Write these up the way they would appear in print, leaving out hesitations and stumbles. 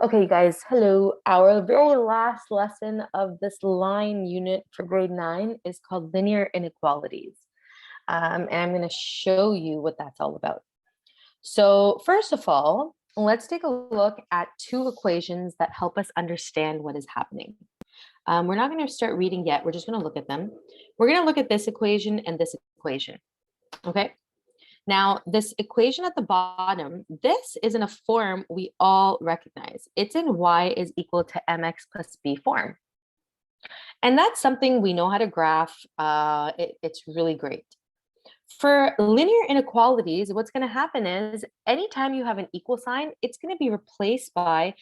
Okay, guys, hello. Our very last lesson of this line unit for grade 9 is called linear inequalities. And I'm going to show you what that's all about. So first of all, let's take a look at two equations that help us understand what is happening. We're not going to start reading yet. We're just going to look at them. We're going to look at this equation and this equation. Okay. Now, this equation at the bottom, this is in a form we all recognize. It's in y is equal to mx plus b form. And that's something we know how to graph. It's really great. For linear inequalities, what's going to happen is anytime you have an equal sign, it's going to be replaced by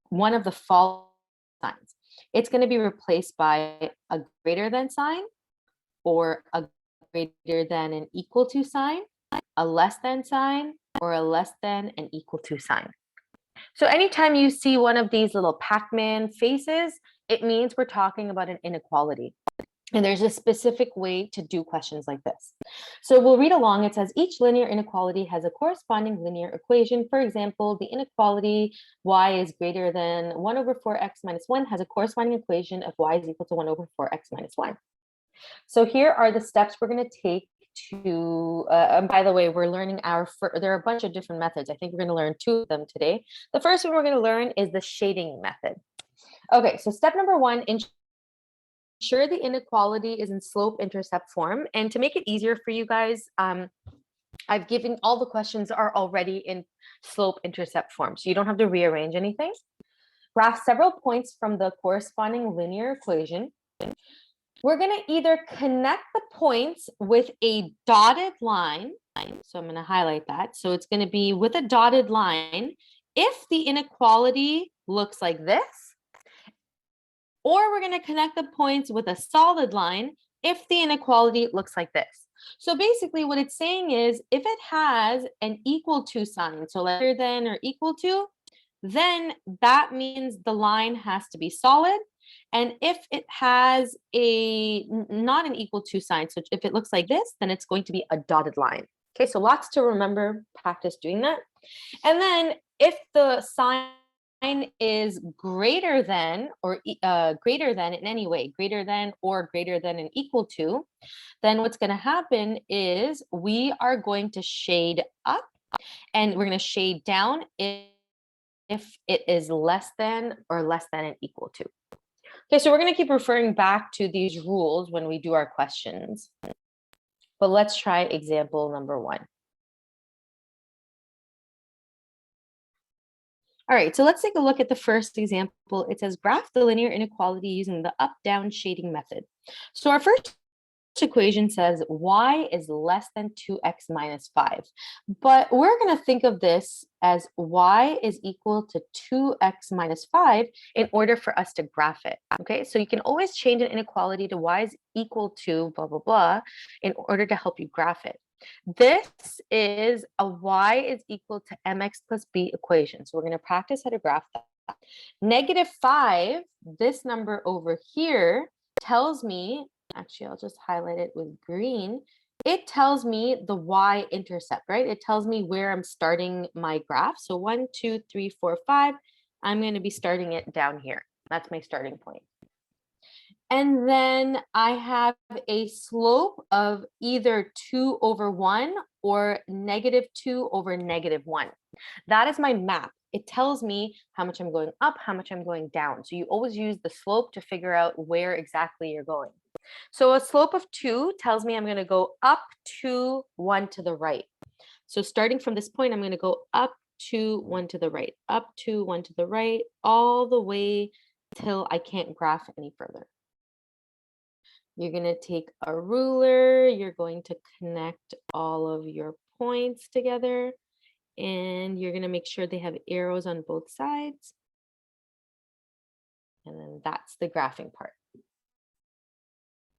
one of the following signs. It's going to be replaced by a greater than sign, or a greater than and equal to sign, a less than sign, or a less than and equal to sign. So anytime you see one of these little Pac-Man faces, it means we're talking about an inequality. And there's a specific way to do questions like this. So we'll read along. It says each linear inequality has a corresponding linear equation. For example, the inequality y is greater than 1 over 4x minus 1 has a corresponding equation of y is equal to 1 over 4x minus 1. So here are the steps we're going to take to, and by the way, we're learning there are a bunch of different methods. I think we're going to learn 2 of them today. The first one we're going to learn is the shading method. Okay, so step number 1, ensure the inequality is in slope-intercept form. And to make it easier for you guys, I've given all the questions are already in slope-intercept form, so you don't have to rearrange anything. Graph several points from the corresponding linear equation. We're going to either connect the points with a dotted line. So I'm going to highlight that. So it's going to be with a dotted line if the inequality looks like this, or we're going to connect the points with a solid line if the inequality looks like this. So basically what it's saying is if it has an equal to sign, so greater than or equal to, then that means the line has to be solid. And if it has not an equal to sign, so if it looks like this, then it's going to be a dotted line. Okay, so lots to remember, practice doing that. And then if the sign is greater than or greater than in any way, greater than or greater than and equal to, then what's going to happen is we are going to shade up and we're going to shade down if it is less than or less than and equal to. Okay, so we're going to keep referring back to these rules when we do our questions. But let's try example number 1. All right, so let's take a look at the first example. It says graph the linear inequality using the up-down shading method. So our first equation says y is less than 2x minus 5. But we're going to think of this as y is equal to 2x minus 5 in order for us to graph it. Okay, so you can always change an inequality to y is equal to blah, blah, blah in order to help you graph it. This is a y is equal to mx plus b equation. So we're going to practice how to graph that. -5, this number over here tells me, actually, I'll just highlight it with green. It tells me the y-intercept, right? It tells me where I'm starting my graph. So 1, 2, 3, 4, 5. I'm going to be starting it down here. That's my starting point. And then I have a slope of either 2 over 1 or -2 over -1. That is my map. It tells me how much I'm going up, how much I'm going down. So you always use the slope to figure out where exactly you're going. So a slope of 2 tells me I'm going to go up to 1 to the right. So starting from this point, I'm going to go up to 1 to the right, up to 1 to the right, all the way till I can't graph any further. You're going to take a ruler, you're going to connect all of your points together, and you're going to make sure they have arrows on both sides. And then that's the graphing part.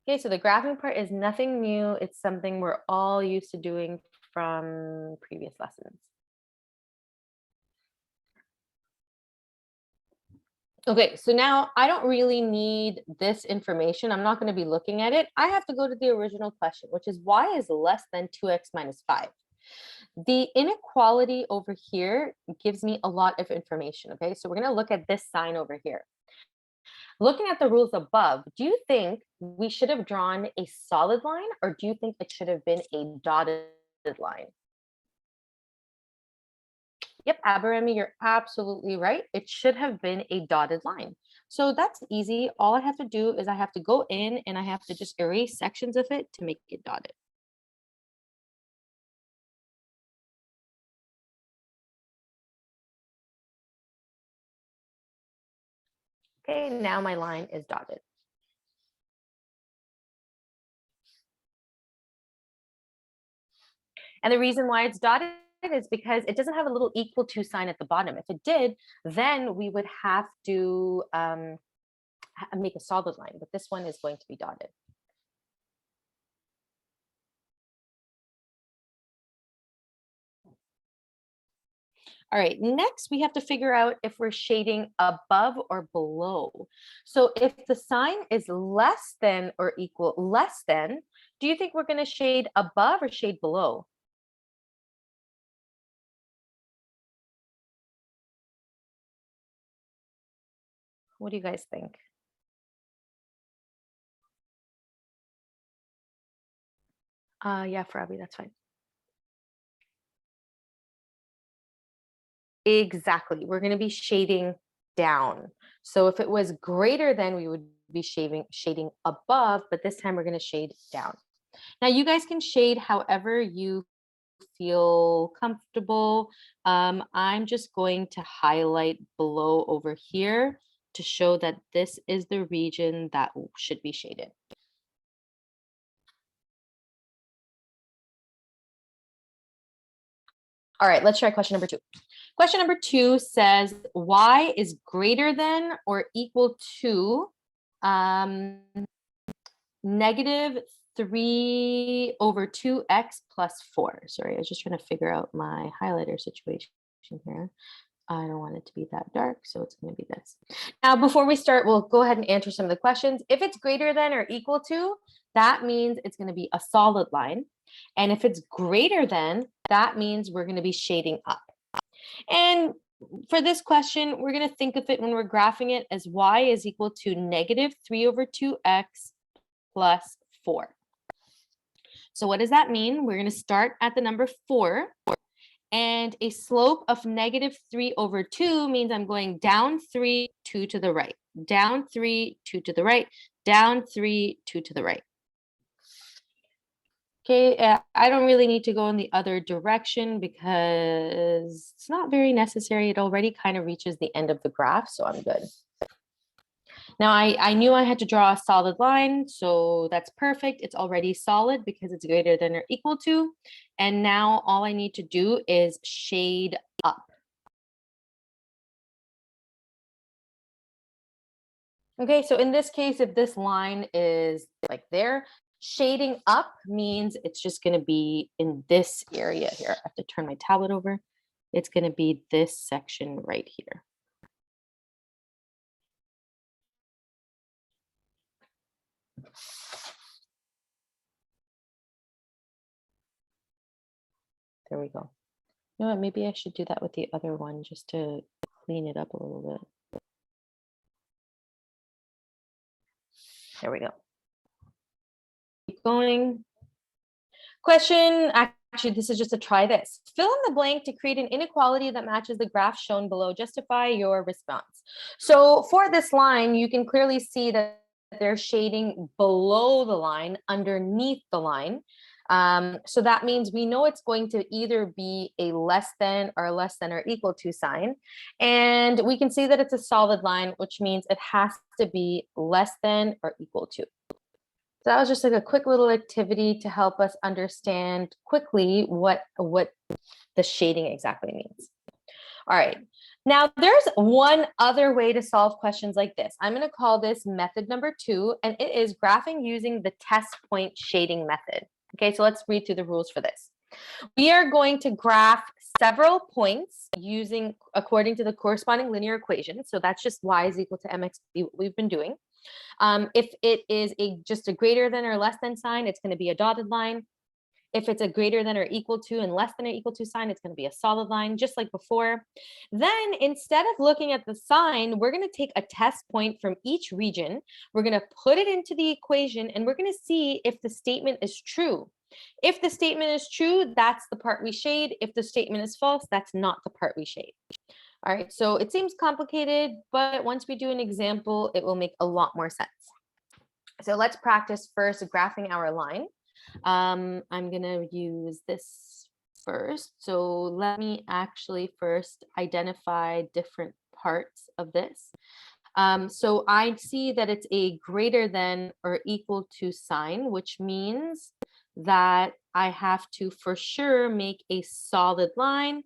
Okay, so the graphing part is nothing new. It's something we're all used to doing from previous lessons. Okay, so now I don't really need this information. I'm not going to be looking at it. I have to go to the original question, which is y is less than 2x minus 5. The inequality over here gives me a lot of information, okay? So we're gonna look at this sign over here. Looking at the rules above, do you think we should have drawn a solid line or do you think it should have been a dotted line? Yep, Aberami, you're absolutely right. It should have been a dotted line. So that's easy. All I have to do is I have to go in and I have to just erase sections of it to make it dotted. Okay, now my line is dotted. And the reason why it's dotted is because it doesn't have a little equal to sign at the bottom. If it did, then we would have to make a solid line, but this one is going to be dotted. All right, next we have to figure out if we're shading above or below. So if the sign is less than or equal less than, do you think we're going to shade above or shade below? What do you guys think? Yeah, for Abby, that's fine. Exactly. We're going to be shading down. So if it was greater than, we would be shading above, but this time we're going to shade down. Now you guys can shade however you feel comfortable. I'm just going to highlight below over here to show that this is the region that should be shaded. All right, let's try question number 2. Question number 2 says y is greater than or equal to negative 3 over 2x plus 4. Sorry, I was just trying to figure out my highlighter situation here. I don't want it to be that dark, so it's going to be this. Now, before we start, we'll go ahead and answer some of the questions. If it's greater than or equal to, that means it's going to be a solid line. And if it's greater than, that means we're going to be shading up. And for this question, we're going to think of it when we're graphing it as y is equal to negative 3 over 2x plus 4. So what does that mean? We're going to start at the number 4. And a slope of negative 3 over 2 means I'm going down 3, 2 to the right, down 3, 2 to the right, down 3, 2 to the right. Okay, I don't really need to go in the other direction because it's not very necessary. It already kind of reaches the end of the graph, so I'm good. Now, I knew I had to draw a solid line, so that's perfect. It's already solid because it's greater than or equal to. And now all I need to do is shade up. Okay, so in this case, if this line is like there, shading up means it's just going to be in this area here. I have to turn my tablet over. It's going to be this section right here. There we go. You know what? Maybe I should do that with the other one just to clean it up a little bit. There we go. Keep going. Question, actually, this is just to try this. Fill in the blank to create an inequality that matches the graph shown below. Justify your response. So for this line, you can clearly see that they're shading below the line, underneath the line. So that means we know it's going to either be a less than or equal to sign. And we can see that it's a solid line, which means it has to be less than or equal to. So that was just like a quick little activity to help us understand quickly what the shading exactly means. All right. Now, there's one other way to solve questions like this. I'm going to call this method number 2, and it is graphing using the test point shading method. Okay, so let's read through the rules for this. We are going to graph several points using according to the corresponding linear equation. So that's just y is equal to mx, what we've been doing. If it is just a greater than or less than sign, it's going to be a dotted line. If it's a greater than or equal to and less than or equal to sign, it's going to be a solid line, just like before. Then instead of looking at the sign, we're going to take a test point from each region. We're going to put it into the equation, and we're going to see if the statement is true. If the statement is true, that's the part we shade. If the statement is false, that's not the part we shade. All right, so it seems complicated, but once we do an example, it will make a lot more sense. So let's practice first graphing our line. I'm going to use this first. So let me actually first identify different parts of this. So I see that it's a greater than or equal to sign, which means that I have to for sure make a solid line.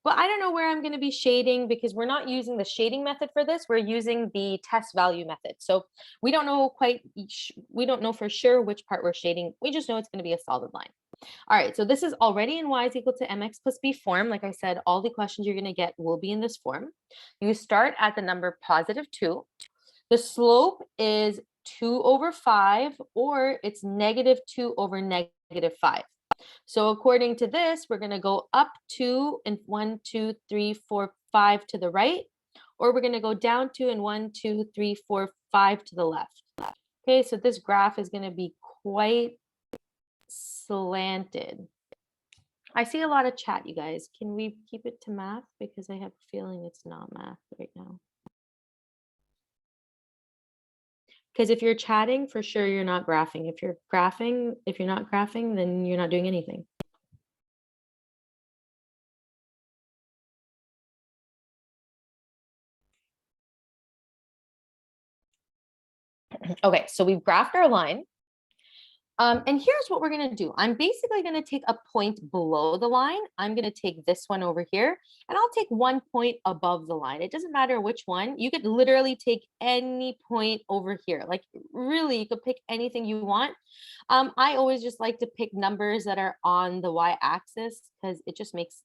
But I don't know where I'm going to be shading because we're not using the shading method for this. We're using the test value method. So we don't know for sure which part we're shading. We just know it's going to be a solid line. All right, so this is already in y is equal to mx plus b form. Like I said, all the questions you're going to get will be in this form. You start at the number positive 2. The slope is 2 over 5, or it's negative 2 over negative 5. So according to this, we're going to go up 2 and 1, 2, 3, 4, 5 to the right, or we're going to go down 2 and 1, 2, 3, 4, 5 to the left. Okay, so this graph is going to be quite slanted. I see a lot of chat, you guys. Can we keep it to math? Because I have a feeling it's not math right now. Because if you're chatting, for sure you're not graphing. If you're not graphing, then you're not doing anything. Okay, so we've graphed our line. And here's what we're going to do. I'm basically going to take a point below the line. I'm going to take this one over here, and I'll take 1 point above the line. It doesn't matter which one. You could literally take any point over here. Like really, you could pick anything you want. I always just like to pick numbers that are on the y-axis because it just makes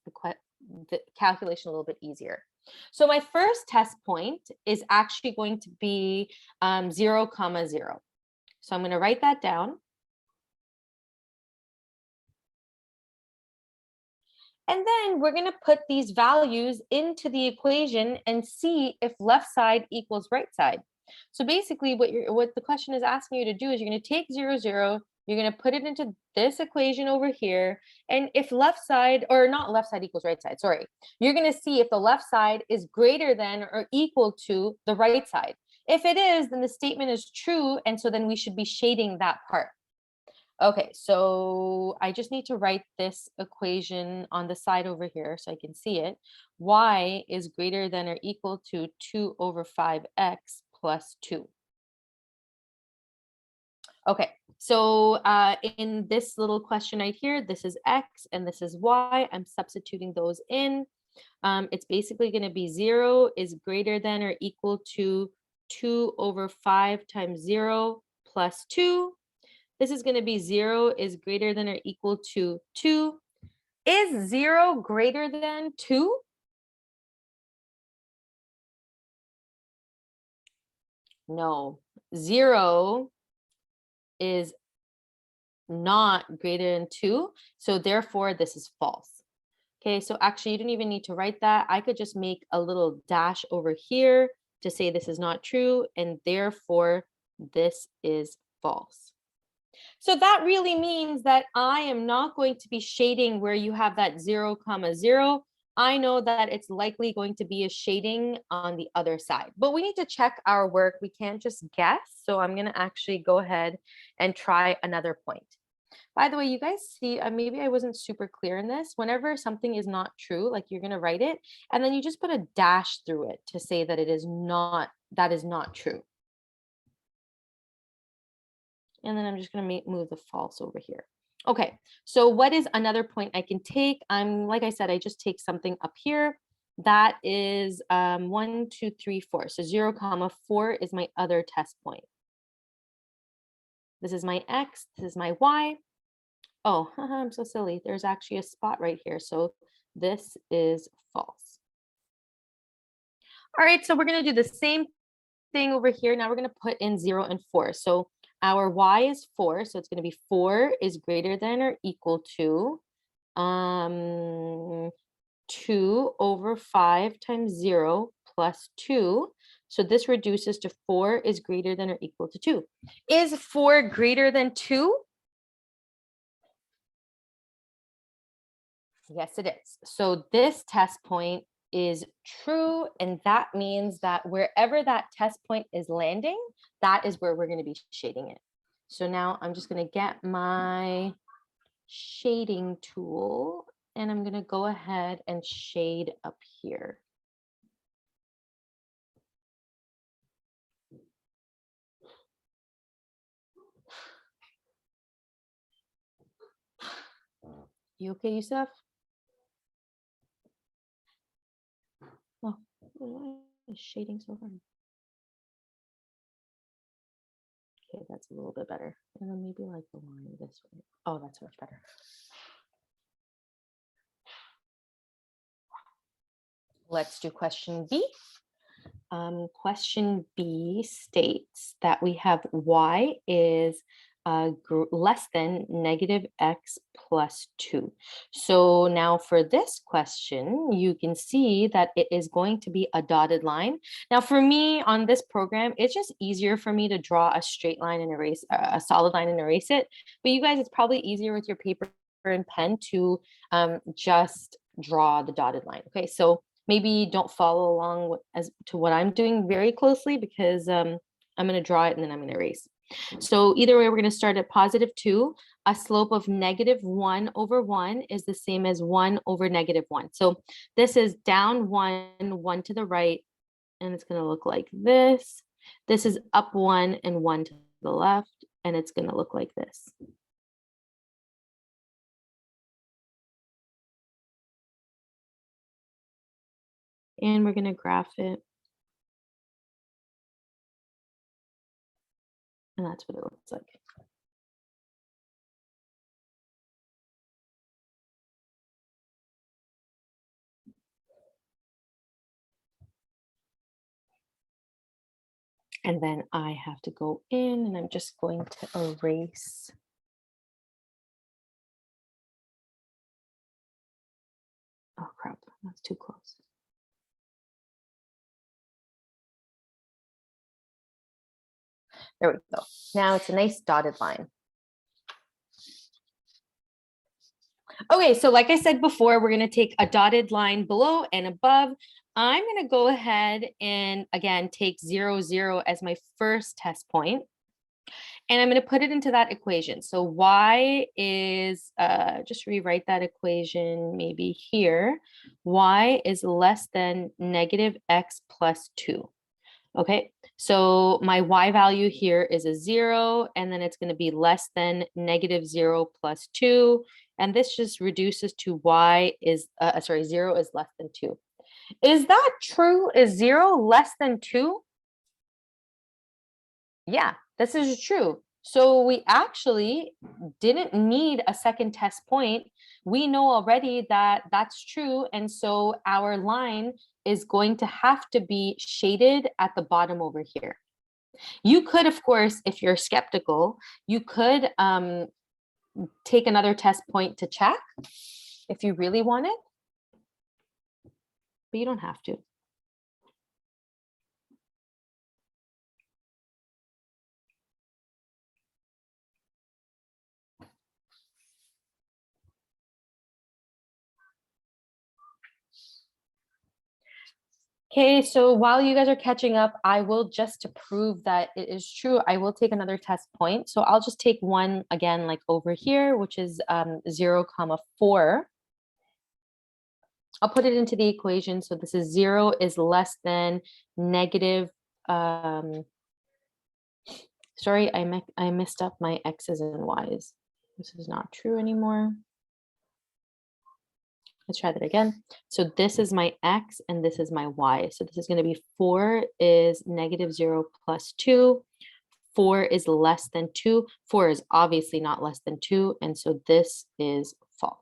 the calculation a little bit easier. So my first test point is actually going to be 0, 0. So I'm going to write that down. And then we're going to put these values into the equation and see if left side equals right side. So basically what the question is asking you to do is you're going to take 0, 0, you're going to put it into this equation over here. And if left side, or not left side equals right side, sorry, you're going to see if the left side is greater than or equal to the right side. If it is, then the statement is true. And so then we should be shading that part. Okay, so I just need to write this equation on the side over here so I can see it. Y is greater than or equal to 2 over 5x plus 2. Okay, so in this little question right here, this is x and this is y. I'm substituting those in. It's basically going to be 0 is greater than or equal to 2 over 5 times 0 plus 2. This is going to be 0 is greater than or equal to 2. Is 0 greater than 2? No, 0 is not greater than 2. So therefore, this is false. Okay, so actually, you don't even need to write that. I could just make a little dash over here to say this is not true, and therefore, this is false. So that really means that I am not going to be shading where you have that 0, 0. I know that it's likely going to be a shading on the other side, but we need to check our work. We can't just guess. So I'm going to actually go ahead and try another point. By the way, you guys see, maybe I wasn't super clear in this. Whenever something is not true, like you're going to write it, and then you just put a dash through it to say that that is not true. And then I'm just going to move the false over here. Okay, so what is another point I can take? Like I said, I just take something up here. That is 1, 2, 3, 4. So 0, 4 is my other test point. This is my x, this is my y. Oh, I'm so silly. There's actually a spot right here. So this is false. All right, so we're going to do the same thing over here. Now we're going to put in 0 and 4. So our y is 4, so it's going to be 4 is greater than or equal to 2 over 5 times 0 plus 2. So this reduces to 4 is greater than or equal to 2. Is 4 greater than 2? Yes, it is. So this test point is true, and that means that wherever that test point is landing, that is where we're going to be shading it. So now I'm just going to get my shading tool, and I'm going to go ahead and shade up here. You okay, Yusuf? Oh, why is shading so hard? Okay, that's a little bit better. And then maybe like the line this way. Oh, that's much better. Let's do question B. Question B states that we have y is less than negative x plus 2. So now for this question, you can see that it is going to be a dotted line. Now for me on this program, it's just easier for me to draw a straight line and erase a solid line and erase it. But you guys, it's probably easier with your paper and pen to just draw the dotted line. Okay, so maybe don't follow along as to what I'm doing very closely, because I'm going to draw it and then I'm going to erase. So either way, we're going to start at positive 2. A slope of negative 1 over 1 is the same as 1 over negative 1. So this is down 1, 1 to the right, and it's going to look like this. This is up 1 and 1 to the left, and it's going to look like this. And we're going to graph it. And that's what it looks like. And then I have to go in and I'm just going to erase. Oh crap, that's too close. There we go. Now it's a nice dotted line. Okay, so like I said before, we're going to take a dotted line below and above. I'm going to go ahead and again take 0, 0 as my first test point. And I'm going to put it into that equation. So y is, just rewrite that equation maybe here. Y is less than negative x plus 2. Okay, so my y value here is a 0, and then it's going to be less than negative 0 plus 2. And this just reduces to y is, 0 is less than 2. Is that true? Is 0 less than 2? Yeah, this is true. So we actually didn't need a second test point. We know already that that's true. And so our line is going to have to be shaded at the bottom over here. You could, of course, if you're skeptical, you could take another test point to check if you really want it, but you don't have to. Okay, so while you guys are catching up, I will, just to prove that it is true, I will take another test point. So I'll just take one again, like over here, which is 0, 4. I'll put it into the equation. So this is 0 is less than negative, sorry, I messed up my x's and y's. This is not true anymore. Let's try that again. So this is my x and this is my y. So this is going to be 4 is negative 0 plus 2. 4 is less than 2. 4 is obviously not less than 2. And so this is false.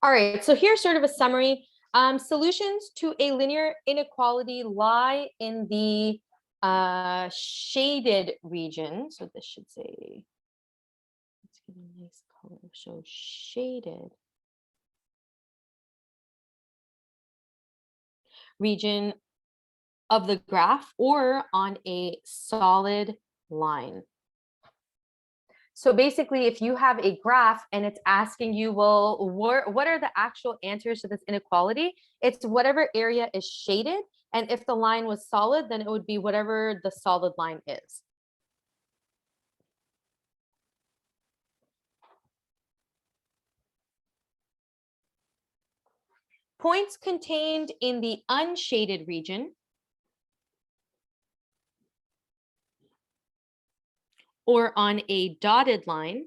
All right, so here's sort of a summary. Solutions to a linear inequality lie in the shaded region. So this should say, let's get a nice color. So shaded region of the graph or on a solid line. So basically, if you have a graph and it's asking you, well, what are the actual answers to this inequality? It's whatever area is shaded. And if the line was solid, then it would be whatever the solid line is. Points contained in the unshaded region or on a dotted line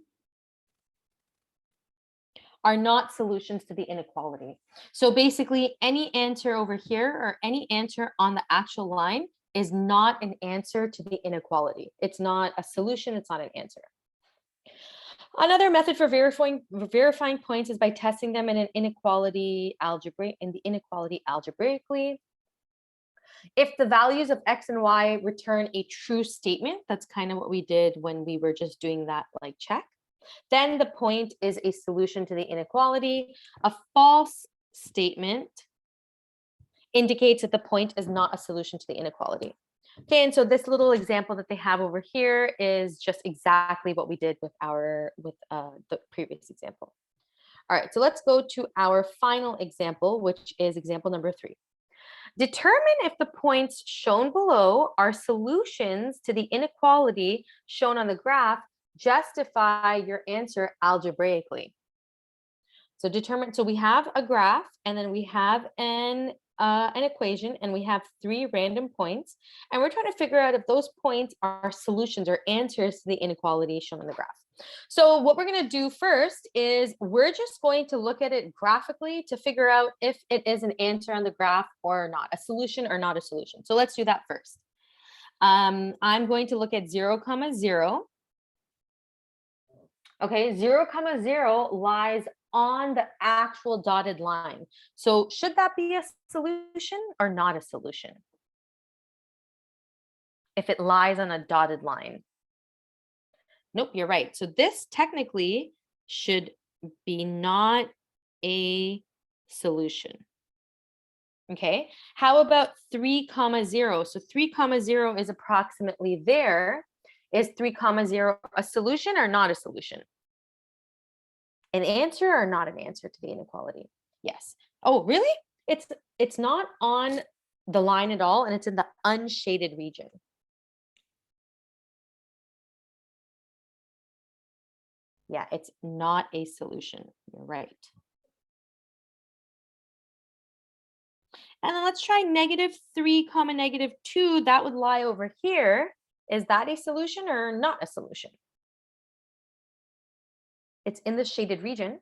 are not solutions to the inequality. So basically, any answer over here or any answer on the actual line is not an answer to the inequality. It's not a solution, it's not an answer. Another method for verifying points is by testing them in the inequality algebraically. If the values of X and Y return a true statement, that's kind of what we did when we were just doing that like check, then the point is a solution to the inequality. A false statement indicates that the point is not a solution to the inequality. Okay, and so this little example that they have over here is just exactly what we did with the previous example. All right, so let's go to our final example, which is example number 3. Determine if the points shown below are solutions to the inequality shown on the graph. Justify your answer algebraically. So so we have a graph, and then we have an equation, and we have 3 random points, and we're trying to figure out if those points are solutions or answers to the inequality shown on the graph. So what we're going to do first is we're just going to look at it graphically to figure out if it is an answer on the graph or not, a solution or not a solution. So let's do that first. I'm going to look at 0, 0. Okay, 0, 0 lies on the actual dotted line. So should that be a solution or not a solution? If it lies on a dotted line. Nope, you're right. So this technically should be not a solution. Okay, how about 3, 0? So 3, 0 is approximately there. Is 3, 0 a solution or not a solution? An answer or not an answer to the inequality? Yes. Oh, really? It's not on the line at all, and it's in the unshaded region. Yeah, it's not a solution. You're right. And then let's try -3, -2. That would lie over here. Is that a solution or not a solution? It's in the shaded region.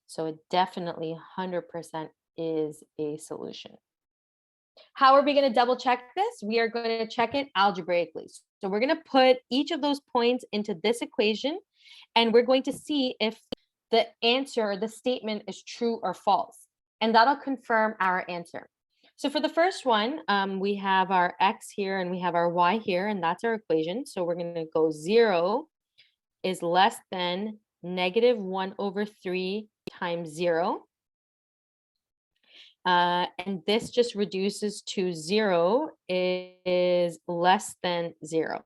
So it definitely 100% is a solution. How are we going to double check this? We are going to check it algebraically. So we're going to put each of those points into this equation, and we're going to see if the answer, the statement is true or false. And that'll confirm our answer. So for the first one, we have our X here and we have our Y here, and that's our equation. So we're going to go 0 is less than -1/3 times 0. And this just reduces to 0 is less than 0.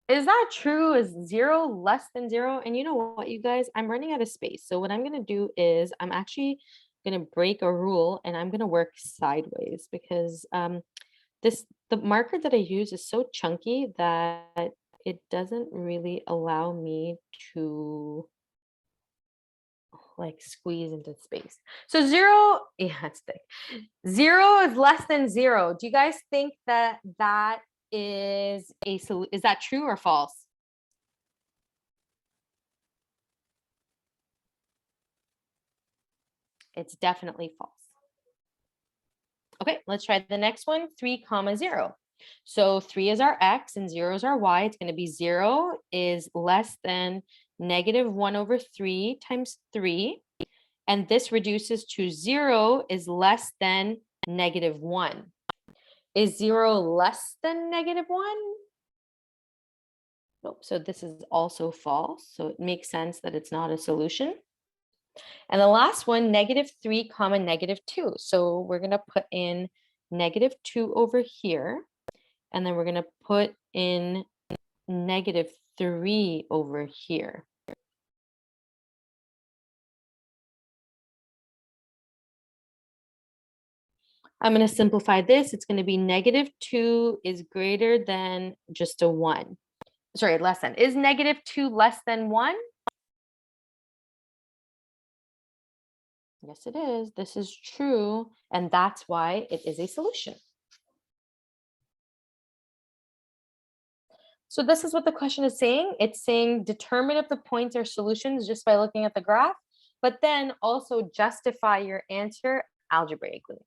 Is that true? Is 0 less than 0? And you know what, you guys, I'm running out of space. So what I'm going to do is I'm actually going to break a rule, and I'm going to work sideways because the marker that I use is so chunky that it doesn't really allow me to like squeeze into space. So 0, yeah, it's thick. 0 is less than 0. Do you guys think that is that true or false? It's definitely false. Okay, let's try the next one, 3, 0. So 3 is our X and 0 is our Y. It's going to be 0 is less than -1/3 times 3. and this reduces to 0 is less than -1. Is 0 less than -1? Nope, so this is also false, so it makes sense that it's not a solution. And the last one, -3, -2. So we're going to put in -2 over here, and then we're going to put in -3 over here. I'm going to simplify this. It's going to be -2 is greater than just a 1. Sorry, less than. Is -2 less than 1? Yes, it is. This is true. And that's why it is a solution. So this is what the question is saying. It's saying determine if the points are solutions just by looking at the graph, but then also justify your answer algebraically.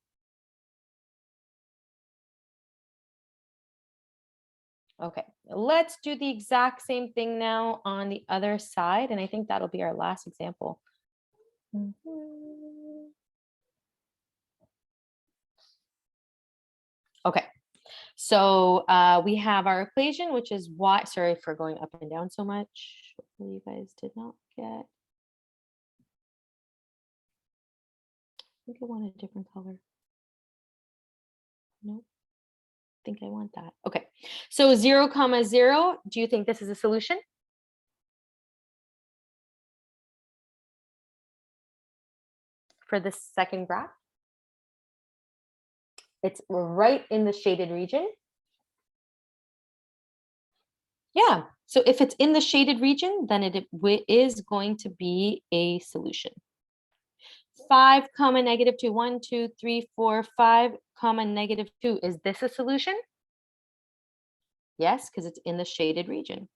Okay, let's do the exact same thing now on the other side. And I think that'll be our last example. Okay, so we have our equation, which is y. Sorry for going up and down so much. Hopefully you guys did not get. I think I want a different color. Nope. I think I want that. Okay, so 0, 0. Do you think this is a solution? For the second graph? It's right in the shaded region. Yeah, so if it's in the shaded region, then it is going to be a solution. 5, -2, 1, 2, 3, 4, 5, -2. Is this a solution? Yes, because it's in the shaded region.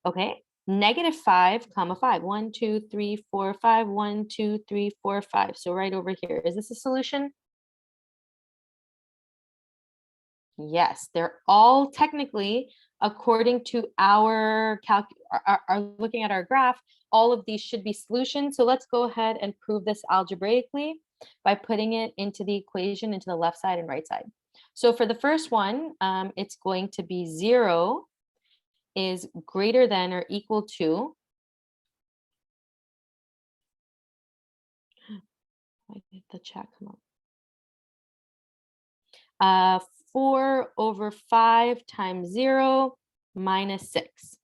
Okay, -5, 5. 1, 2, 3, 4, 5. 1, 2, 3, 4, 5. So right over here. Is this a solution? Yes, they're all technically, according to our looking at our graph, all of these should be solutions. So let's go ahead and prove this algebraically by putting it into the equation into the left side and right side. So for the first one, it's going to be 0 is greater than or equal to, why did the chat come up? 4 over 5 times 0 minus 6.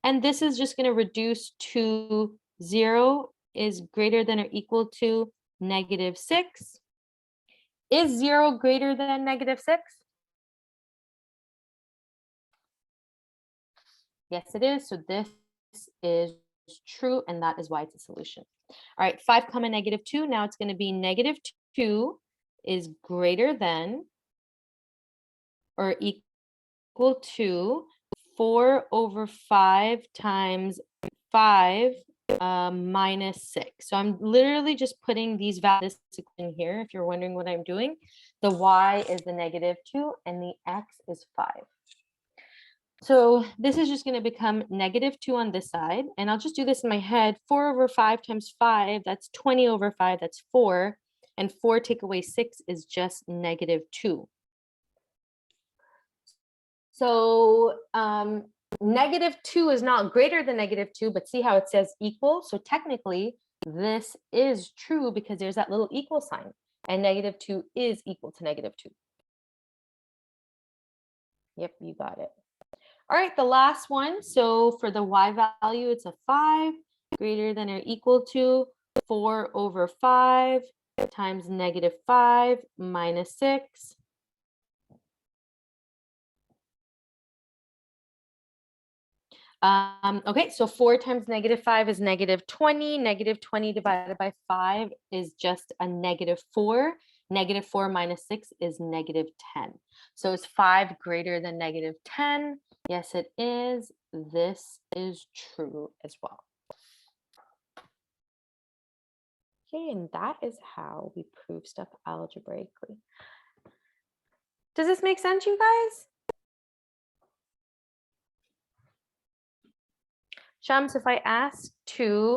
And this is just going to reduce to 0 is greater than or equal to -6. Is 0 greater than -6? Yes, it is. So this is true, and that is why it's a solution. All right, 5, -2. Now it's going to be -2 is greater than or equal to 4 over 5 times 5 minus 6. So I'm literally just putting these values in here. If you're wondering what I'm doing, the y is the -2 and the x is 5. So this is just going to become -2 on this side. And I'll just do this in my head. 4 over 5 times 5, that's 20 over 5, that's 4. And 4 take away 6 is just -2. So -2 is not greater than -2, but see how it says equal? So technically, this is true because there's that little equal sign, and -2 is equal to -2. Yep, you got it. All right, the last one. So for the y value, it's a 5 greater than or equal to 4 over 5 times -5 minus 6. Okay, so 4 times -5 is -20. -20 divided by 5 is just a -4. -4 minus 6 is -10. So is 5 greater than -10? Yes, it is. This is true as well. Okay, and that is how we prove stuff algebraically. Does this make sense, you guys? Shams, if I ask to